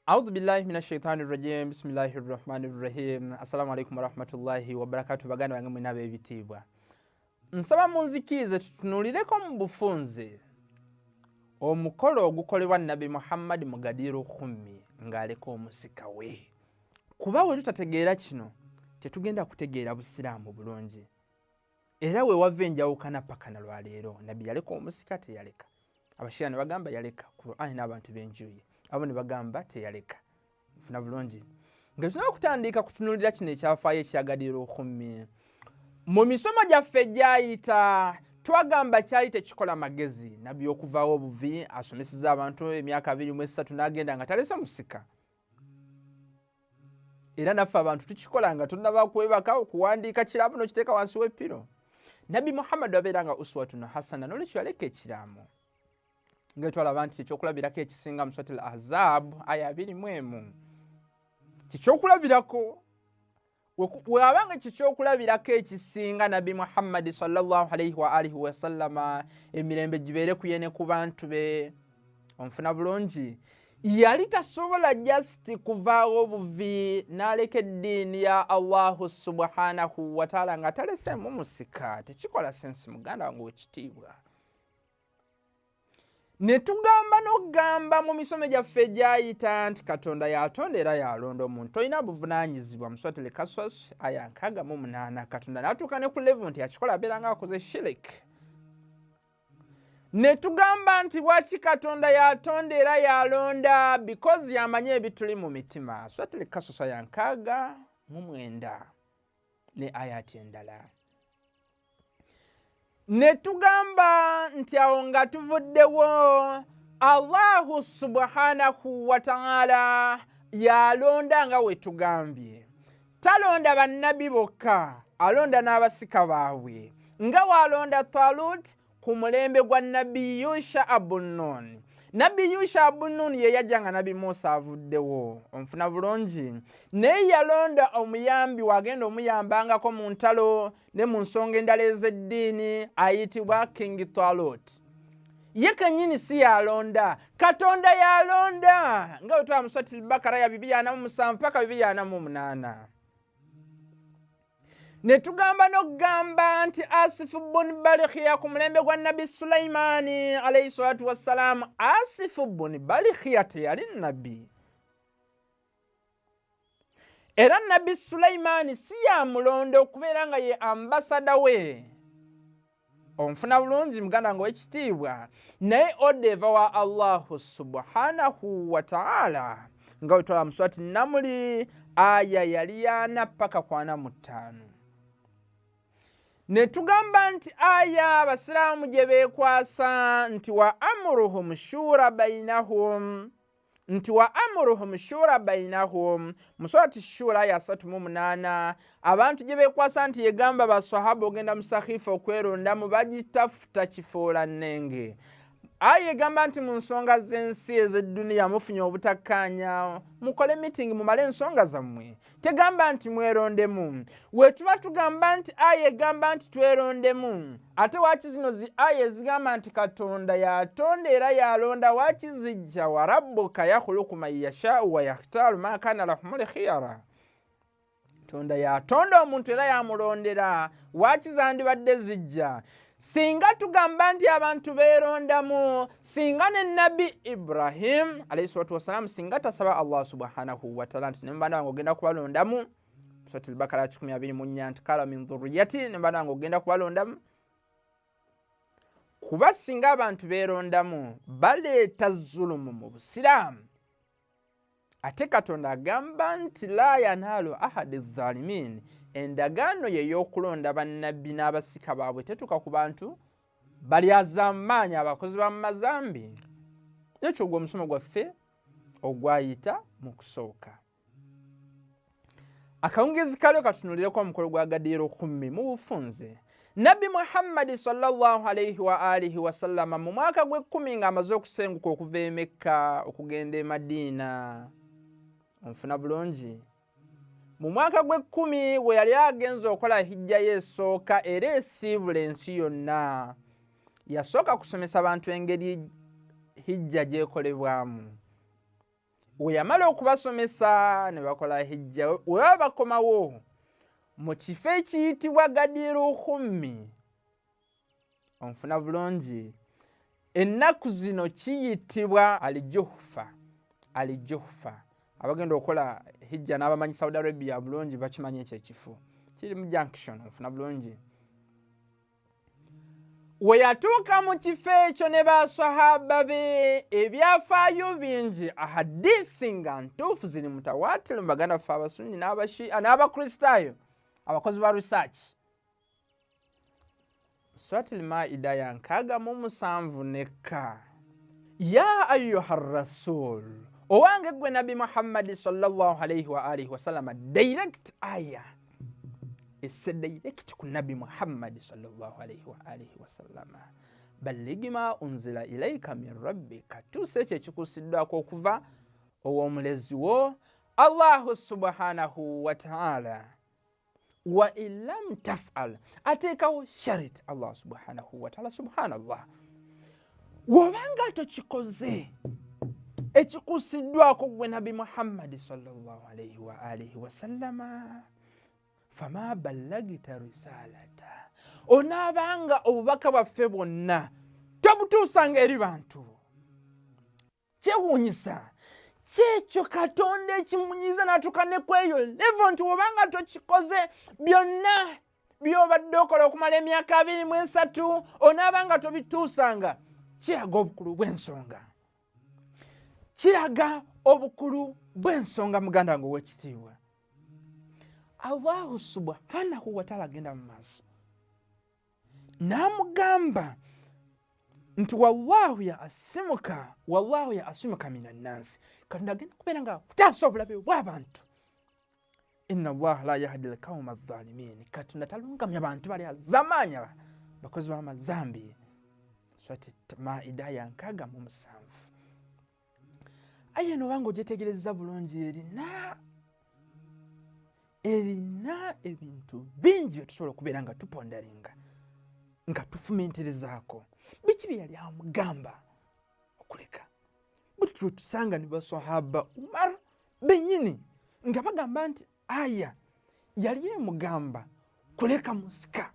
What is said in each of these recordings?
أعوذ بالله من الشيطان الرجيم بسم الله الرحمن الرحيم السلام عليكم ورحمة الله وبركاته baganda bange mwina ab'ebitiibwa nsaba munzikirize tutunulireko mu bufunze omukolo ogukolebwa Nabi Muhammad mu Gadiru Khumi ng'aleka omusika we kuba we tutategeera kino tetugenda kutegeera busiraamu bulungi era we wava enjawukana paka na lwaleero Nabi yaleka omusika teyaleka abashira ne bagamba yaleka Qur'ani n'abantu b'enjuyi abo ne bagamba teyaleka funa bulungi nga tuna kutandika kutunulira kino ekyafaayo ekyagadiru Khumi mu misomo gyaffe gyayita twagamba kyali tekikola magezi Nabbi okuvaawo obuvi asomeseza abantu emyaka 23 n'agenda nga talese musika era naffe abantu tukikola nga tunnaba kwebaka okuwandiika kirabo n'okiteeka wansi w'eppiro Nabi Muhammad wabeera nga uswatun hasana n'olwekyo yaleka ekiraamo nga twalaba nti ekyokulabirako ekisinga mu Suratul Ahzab aya 21 kikyokulabirako wabanga kikyokulabirako ekisinga Nabi Muhammad sallallahu alayhi wa alihi wa sallama emirembe gibeere ku ye ne ku bantu be onfuna bulungi yali tasobola just kuvaawo obuvi n'aleka eddiini ya Allahu subhanahu wa ta'ala nga talesemu musika tekikola sensi muganda wange wekitiibwa ne tugamba n'ogamba mu misomo gyaffe gyayita nti Katonda yatonda era yalonda omuntu tolina buvunaanyizibwa mu Suratul Qasas aya 68 Katonda n'atuuka ne ku level nti yakikola abeera nga akoze shirik ne tugamba nti bwaki Katonda yatonda era yalonda because yamanye ebituli mu mitima Suratul Qasas aya 69 ne ayati endala ne tugamba nti awo nga tuvuddewo Allahu subhanahu wa ta'ala yalonda nga we tugambye talonda bannabi bokka alonda n'abasika baabwe nga walonda Talut ku mulembe gwa Nabi Yusha Abun-Nun Nabi Yusha Abun-Nun ye yajja nga Nabi Musa avuddewo onfuna bulungi naye yalonda omuyambi wagenda omuyambangako mu ntalo ne mu nsonga endala ez'eddiini ayitibwa King Talut ye kennyini si yalonda Katonda yalonda nga wetwala mu Suratul Bakara ya 247 paka 248 ne tugamba n'okugamba nti Asifu bun Balikhiya ku mulembe gwa Nabi Sulaimani alayhi salatu wassalam Asifu bun Balikhiya teyali nabbi era Nabi Sulaimani si yamulondo okubeera nga ye ambasada we onfuna bulungi muganda nga w'ekitiibwa naye odeva wa Allahu subhanahu wa ta'ala nga wetwala mu Surati Namuli aya yali 4 paka 45 ne tugamba nti aya abasiraamu gye beekwasa nti wa amuruhum shura bainahum mu Surati Shura aya 38 abantu gye beekwasa nti yegamba baswahaba ogenda mu sakhifa okwerondamu bagitafuta kifoola nnenge aya egamba nti mu nsonga z'ensi ez'edduniya mufunye obutakkaanya mukole meeting mumale ensonga zammwe tegamba nti mwerondemu wetuba tugamba nti aya egamba nti twerondemu ate waaki zino zi aya ezigamba nti Katonda yatonda era yalonda waaki zijja wa rabbuka yakhuluqu man yashaa'u wa yakhtaaru ma kana lahumul khiyara Katonda yatonda omuntu era yamulondera waaki zandibadde zijja singa tugamba nti abantu beerondamu singa ne Nabi Ibrahim alayhi salatu wassalam singa tasaba Allah subhanahu wa ta'ala nti nembanda wange ogenda kubalondamu Suratul Bakara 24 nti kala min dhurriyyati nembanda wange ogenda kubalondamu kuba singa abantu beerondamu baleeta zulumu mu busiraamu ate Katonda agamba nti la yanaalu ahadi zalimin endagaano ye y'okulonda bannabbi n'abasika baabwe tetuuka ku bantu bali azamaanyi abakozi b'amazambi ekyo gwe omusomo gwaffe ogwayita mu kusooka akawungezi kalyo katunulireko omukolo gwa Gadiru Khumi mu bufunze Nabi Muhammad sallallahu alayhi wa alihi wa sallama mu mwaka gwe10 ng'amaze okusenguka okuva e Mekka okugenda e Madiina onfuna bulungi mu mwaka gwe10 we yali agenza okola hijja y'esooka era esiibula ensi yonna yasooka kusomesa abantu engeri hijja gyekolebwamu we yamala okubasomesa ne bakola hijja we bakomawo mu kifo ekiyitibwa Gadiru Khummi onfuna bulungi ennaku zino kiyitibwa Al-Juhfa abagenda okola hijja n'abamanyi Saudi Arabia bulungi bakimanyi ekyo ekifo kiri mu junction onfuna bulungi we yatuuka mu kifo ekyo ne basahaba be ebyafaayo bingi ahadisi nga ntuufu ziri mutawaatiro mu baganda ffe abasunni n'abashia n'abakristaayo abakozi ba research Suratul Maida ya 67 ya ayuha rasul owange gwe nabi Muhammad sallallahu alayhi wa alihi wa sallam direct aya esse direct ku nabi Muhammad sallallahu alayhi wa alihi wa sallam balligh ma unzila ilayka min rabbika tuseche kikusiddwako okuva ow'omulezi wo Allah subhanahu wa ta'ala wa illam taf'al atekawo sharit Allah subhanahu wa ta'ala subhanallah wabanga tokikoze ekikusiddwako gwe nabi Muhammad sallallahu alayhi wa alihi wa sallama fama ballagita risalata onabanga obubaka bwaffe bwonna tobutuusanga eri bantu kyewuunyisa kyekyo Katonda ekimunyiza n'atuuka ne kweyo levo nti obanga tokikoze byonna by'obadde okola okumala emyaka 23 onaabanga tobituusanga kiraga obukulu bw'ensonga muganda wange ow'ekitiibwa Allah subhanahu wa ta'ala agenda mu maaso n'amugamba nti wallahu ya asimuka minan nas Katonda agenda kubeera nga kutaasa obulabe bw'abantu inna Allah la yahdi al-qawma adh-dhalimin Katonda talungamya abantu bali azamanya bakozi b'amazambi Surati Maida ya 67 aya no wango gyetegereza bulungi erina ebintu bingi tusobola okubeera nga tupondalinga nga tufumentirizaako biki bye yali amugamba okuleka butyo tusanga ne basahaba Umar benyini nga bagamba nti aya yali emugamba kuleka musika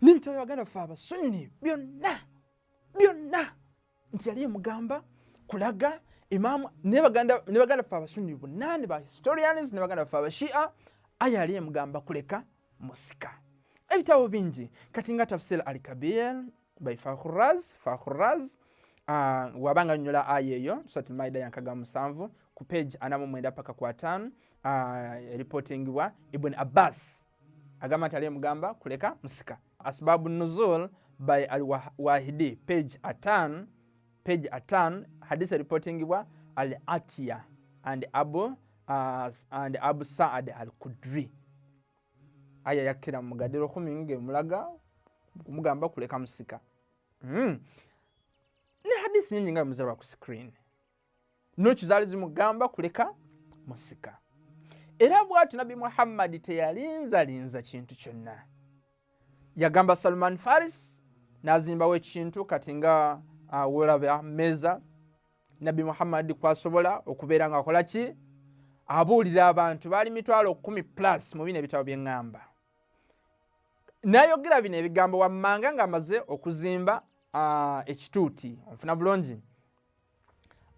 n'ebitabo baganda ffe abasunni byonna nti yali emugamba kulaga imamu ne baganda ffe abasunni bonna ne ba historians ne baganda ffe abashia aya yali emugamba kuleka musika ebitabo bingi kati nga tafsir al-Kabir by Fakhraz wabanga nyola aya eyo Suratul Maida ya 7 ku page 49 paka ku 5 reportingwa Ibn Abbas agamba tali mugamba kuleka musika asbabu nuzul by al-Wahidi page 5 hadith reportingwa al-Atiya and Abu Sa'ad al-Khudri aya yakira mugadiro khuminge mulaga kumugamba kuleka musika ne hadisi nyingi nga muzarwa ku screen nochi zali zimugamba kuleka musika era bwatu nabi Muhammad teyalinza kintu kyonna yagamba Salman Faris nazimbawo ekintu kati nga wolaba meza nabi Muhammad kwasobola okubeera nga akola ki abuulira abantu bali 10,000+ mu bino ebitabo by'engamba nayogera bino ebigambo wammanga nga amaze okuzimba ekituuti onfuna bulungi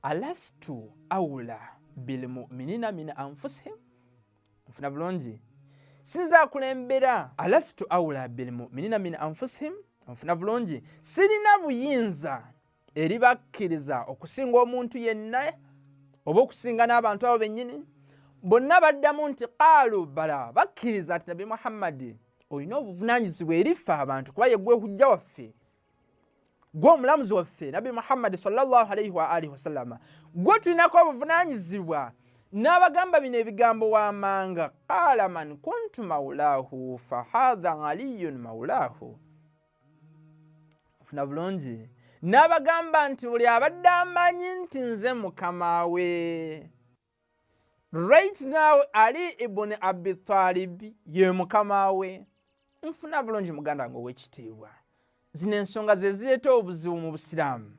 alastu awla bilmuminina min anfusihim onfuna bulungi sinza kulembera alastu awla bilmuminina min anfusihim onfuna bulungi sirina buyinza eri bakkiriza okusinga omuntu yenna oba okusinga n'abantu abo bennyini bonna baddamu nti qaalu bala bakkiriza ati nabi Muhammad olina obuvunaanyizibwa erife abantu kuba ye gwe hujja waffe gwe omulamuzi waffe nabi Muhammad sallallahu alayhi wa alihi wasallama gwe tulinako obuvunaanyizibwa n'abagamba bino ebigambo wamanga qaala man kuntu mawlaahu fahadha aliyun mawlaahu ofuna bulungi n'abagamba nti buli abadde amanyi nti nze mukama we right now Ali ibn Abi Talib ye mukama we nfuna bulungi muganda ngo w'ekitiibwa zino ensonga ze zireeta obuzibu mu Busiraamu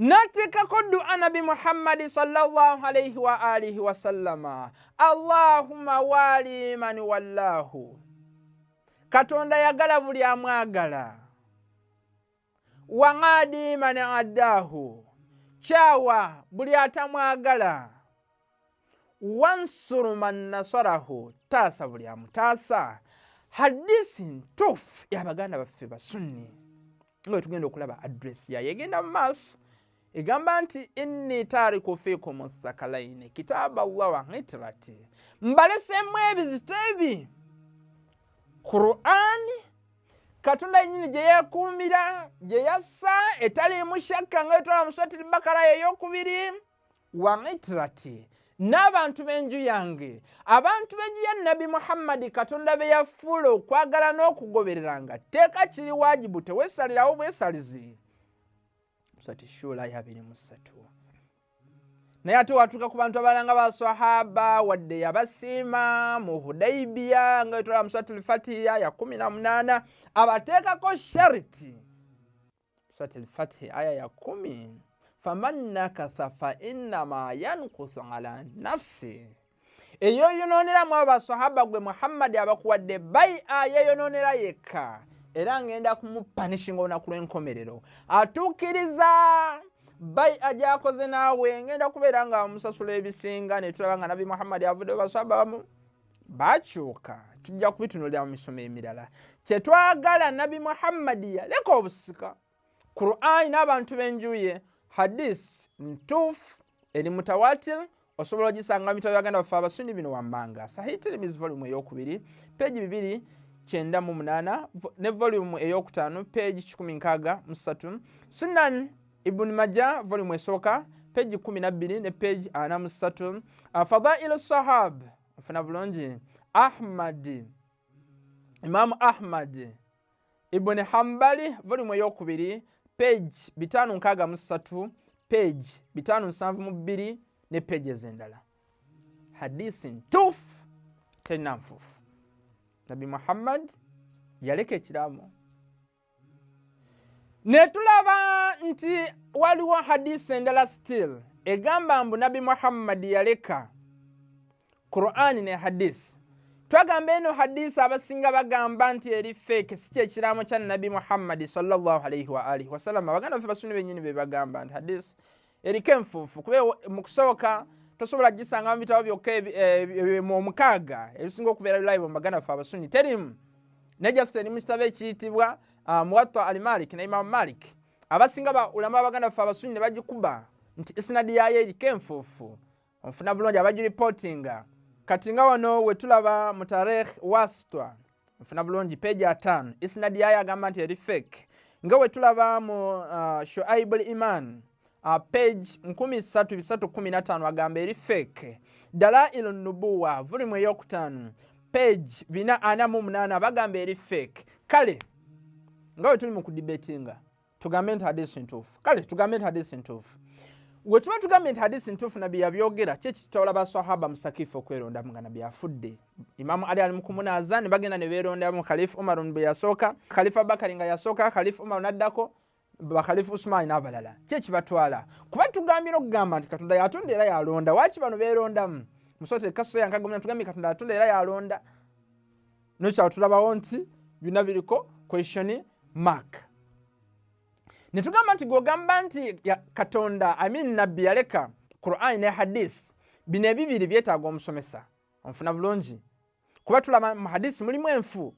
nateekako dua nabi Muhammadi sallallahu alayhi wa alihi wa sallama, Allahumma wali man wallahu, Katonda yagala buli amwagala, wangadi man addahu, kyawa buli atamwagala, wansuru man nasarahu, taasa buli amutaasa. Hadisi ntuufu y'Abaganda baffe Basunni nga tugenda okulaba address yayo egenda mu maaso egamba nti inni taariku fiikum thakalaini kitaaba Allah wa hitrati, mbalesemu ebizito ebi Qur'ani Katonda yennyini gye yeekuumira gye yassa etaliimu shakka nga etwala mu Suuratul Bakara ey'okubiri, wa hitrati n'abantu b'enju yange, abantu b'enju ya Nabi Muhammadi Katonda be yafuula okwagala n'okugobereranga tteeka kiri waajibu, teweesalirawo bwesalizi. Surati Shura 23. Naye ate watuuka ku bantu abalala nga baswahaba wadde yabasiima mu Hudaybiya nga etwala mu Suratul Fatiha ya 18 abateekako shariti. Suratul Fatiha aya ya 10, faman nakatha fa innama yankusu ala nafsi, eyo yonooneramu abaswahaba gwe Muhammadi abakuwadde bai'a yeyonoonera yekka, era ngenda kumupanishinga olunaku lw'enkomerero. Atuukiriza bai'a gy'akoze naawe ngenda kubeera nga musasula ebisinga. Ne tulaba nga Nabi Muhammadi avudde baswahaba bamu bakyuka, tujja kubitunuulira mu misomo emirala. Kye twagala Nabi Muhammadi yaleka obusika, Qur'ani n'abantu b'enju ye, hadisi ntuufu eri mutawatir, osobola ogisanga mu bitabo by'Abaganda baffe Abasunni bino wammanga. Sahih Tirmidhi volume ey'okubiri peegi 298 ne volume ey'okutaano peegi 163, Sunan Ibn Majah volume esooka peegi 12 ne peegi 43, Fadailu Sahab ofuna bulungi Ahmad, Imam Ahmad Ibn Hanbali volume ey'okubiri peegi 563, peegi 572 ne peegi ez'endala. Hadisi ntuufu terina nfuufu. Nabi Muhammad yaleka ekiraamo. Ne tulaba nti waliwo hadisi endala still egamba mbu Nabi Muhammad yaleka Qur'ani ne hadisi. Twagamba eno hadisi abasinga bagamba nti eri fake, si kyekiraamo kya Nabi Muhammad sallallahu alayhi wa alihi wasallam. Abaganda baffe Basunni bennyini be bagamba nti hadisi eriko enfuufu, kuba mu kusooka tosobola gisanga mu bitabo byokka omukaaga ebisinga okubeera live mu Baganda baffe Abasunni terimu. Ne just eri mu kitabo ekiyitibwa Muwatta al-Malik ne Imam Malik. Abasinga ba ulama Abaganda baffe Abasunni ne bagikuba nti isnadi yayo eriko enfuufu. Onfuna bulungi abagiripotinga. Kati nga wano we tulaba mu Tarikh Wasitwa onfuna bulungi peegi 5 isnadi yayo agamba nti eri fake. Nga we tulaba mu Shu'aib al-Iman page 1315 agamba eri fake. Dalailun Nubuwa volume ey'okutaano page 448 bagamba eri fake. Kale nga we tuli mu kudibetinga tugambe nti hadisi ntuufu. Kale tugambe nti hadisi ntuufu. We tuba tugambe nti hadisi ntuufu Nabbi yabyogera, kye kitwala baswahaba musakifu okwerondamu nga Nabbi afudde. Imamu Ali ali mu kumunaza ne bagenda ne beerondamu. Khalifa Umar bwe yasooka, Khalifa Bakari nga yasooka, Khalifa Umar n'addako, Khalifa Usman n'abalala. Kye kibatwala kuba tugambira okugamba nti Katonda yatonda era yalonda. Waaki bano beerondamu mu Surati Kasas yankagomya tugambye Katonda yatonda era yalonda. Nokyawo tulabawo nti byonna biriko question mark. Ne tugamba nti gw'ogamba nti Katonda Nabbi yaleka Qur'ani ne hadisi, bino ebibiri byetaaga omusomesa. Onfuna bulungi kuba tulaba mu hadisi mulimu enfu,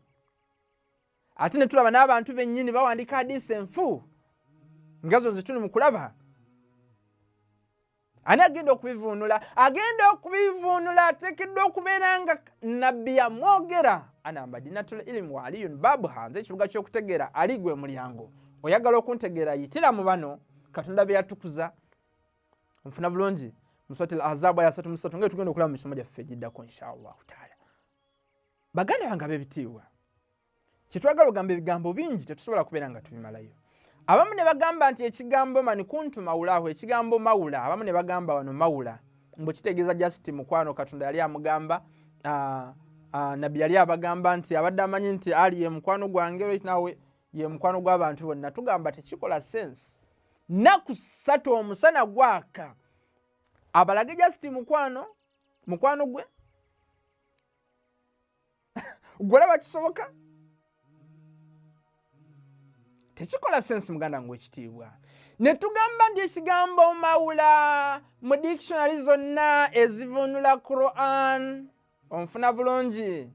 ate ne tulaba n'abantu bennyini bawandiika hadisi enfu ngazo zituli mu kulaba. Ani agenda okubivuunula? Agenda okubivuunula ateekeddwa okubeera nga Nabbi yamwogera. Ana madinatul ilmi wa aliyun babuha, nze ekibuga ky'okutegeera ali gwe mulyango. Oyagala okuntegeera yitira mu bano Katonda be yatukuza. Nfuna bulungi mu Surati Al-Ahzab aya 3 nga tugenda okulaba mu misomo gyaffe egiddako inshallah taala. Baganda bange ab'ebitiibwa, kitwagala ogamba ebigambo bingi tetusobola kubeera nga tubimalayo. Abamu ne bagamba nti ekigambo mani kuntu mawulahu, ekigambo mawula, abamu ne bagamba wano mawula mbu kitegeeza just mukwano Katonda yali amugamba. Nabbi yali abagamba nti abadde amanyi nti Ali ye mukwano gwange nawe ye mukwano gw'abantu bonna. Tugamba tekikola sense naku 3 omusana gwaka abalage just mukwano gwe gwolaba kisoboka tekikola sense muganda ngwe ekitiibwa ne tugamba ndi ekigambo mawula mu dictionary zonna ezivunula Quran onfuna bulungi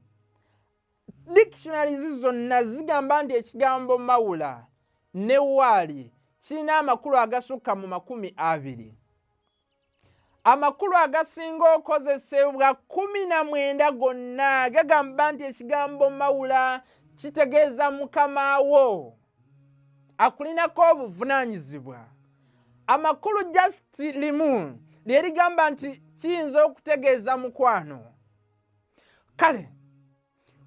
dictionary zonna zigamba ndi ekigambo mawula ne wali kirina amakulu agasukka mu 20 amakulu agasinga okozesebwa 19 gonna gagamba nti ekigambo mawula kitegeeza mukama wo akulinako obuvunaanyizibwa. Amakulu just limu lyerigamba nti kiyinza okutegeeza mukwano. Kale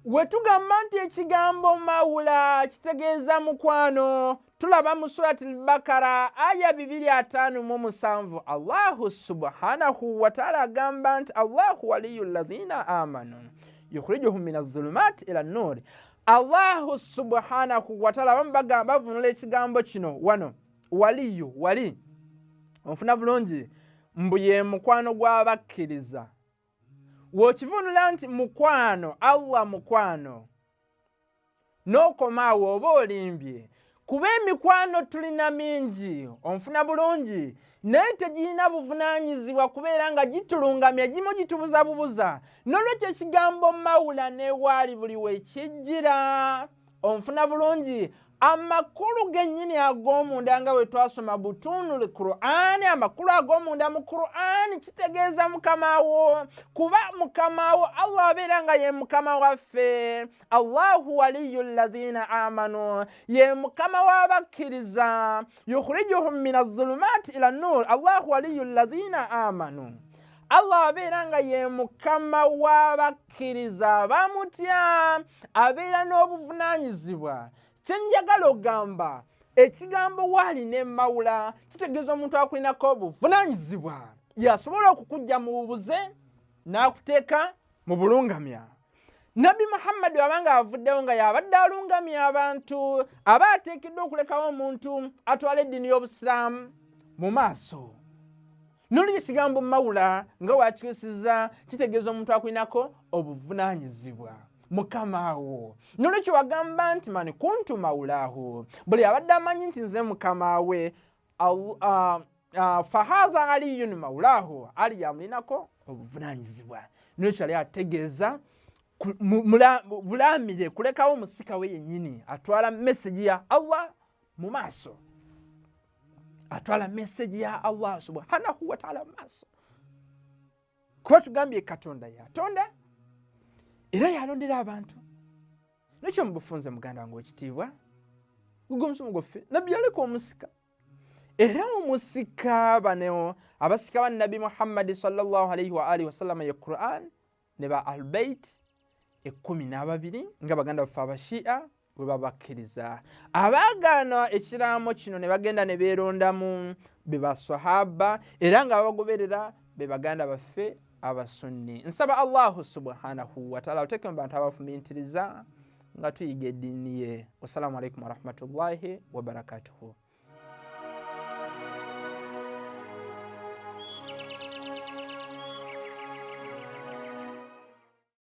wetugamba nti ekigambo mawula kitegeeza mukwano tulaba mu surati al-Bakara aya 257 Allahu subhanahu wa ta'ala agamba nti Allahu waliyul ladhina amanu yukhrijuhum minadh-dhulumati ila an-nur. Allahu subhanahu wa ta'ala bambaga bavunula ekigambo kino wano wali onfuna bulungi mbuye mukwano gw'abakkiriza. Wokivunula nti mukwano Allah mukwano n'okomaawo oba olimbye kuba emikwano tulina mingi onfuna bulungi naye tegirina buvunaanyizibwa kubeera nga gitulungamya gimu gitubuza bubuza n'olwekyo ekigambo mawula newaali buli wekijjira onfuna bulungi amakulu gennyini ag'omunda nga bwe twasoma butunul Qur'ani amakulu ag'omunda mu Qur'ani kitegeeza mukamawo kuba mukamawo Allah abeera nga ye mukama waffe. Allahu waliyul ladhina amanu ye mukama w'abakkiriza yukhrijuhum minadh-dhulumati ila an-nur. Allahu waliyul ladhina amanu Allah abeera nga ye mukama w'abakkiriza bamutya abeera n'obuvunaanyizibwa. Kyenjagala ogamba ekigambo wali ne mawula kitegeeza omuntu akulinako obuvunaanyizibwa yasobola okukujja mu bubuze n'akuteeka mu bulungamya. Nabi Muhammad wabanga avuddewo nga yabadde alungamya abantu aba ateekeddwa okulekawo omuntu atwala eddiini y'Obusiraamu mu maaso. Nolwekyo ekigambo mawula nga wakikyusizza kitegeeza omuntu akulinako obuvunaanyizibwa mukamawo. Nolwekyo wagamba nti mani kuntu mawulaahu buli abadde amanyi nti nze mukama we fahaza aliyun mawulaahu ali yamulinako obuvunaanyizibwa. Nolwekyo ali ategeeza bulamire kulekawo musika we yennyini atwala meseji ya Allah mu maaso atwala meseji ya Allah subhanahu wa ta'ala mu maaso kuba tugambye Katonda yatonda era yalondera abantu. Nekyo mubufunze muganda wange ekitiibwa gugomusomo goffe nabbi yaleka omusika era omusika bano abasika ba Nabi Muhammad sallallahu alayhi wa alihi wasallam ya Qur'an ne ba al-Bayt 12 nga baganda baffe abashia bwe babakkiriza. Abaagaana ekiraamo kino ne bagenda ne beerondamu be basahaba era nga babagoberera be baganda baffe abasunni. Nsaba Allahu subhanahu wa ta'ala oteke mu bantu abafumintiriza nga tuyiga eddiini ye. Wassalamu alaikum wa rahmatullahi wa barakatuhu.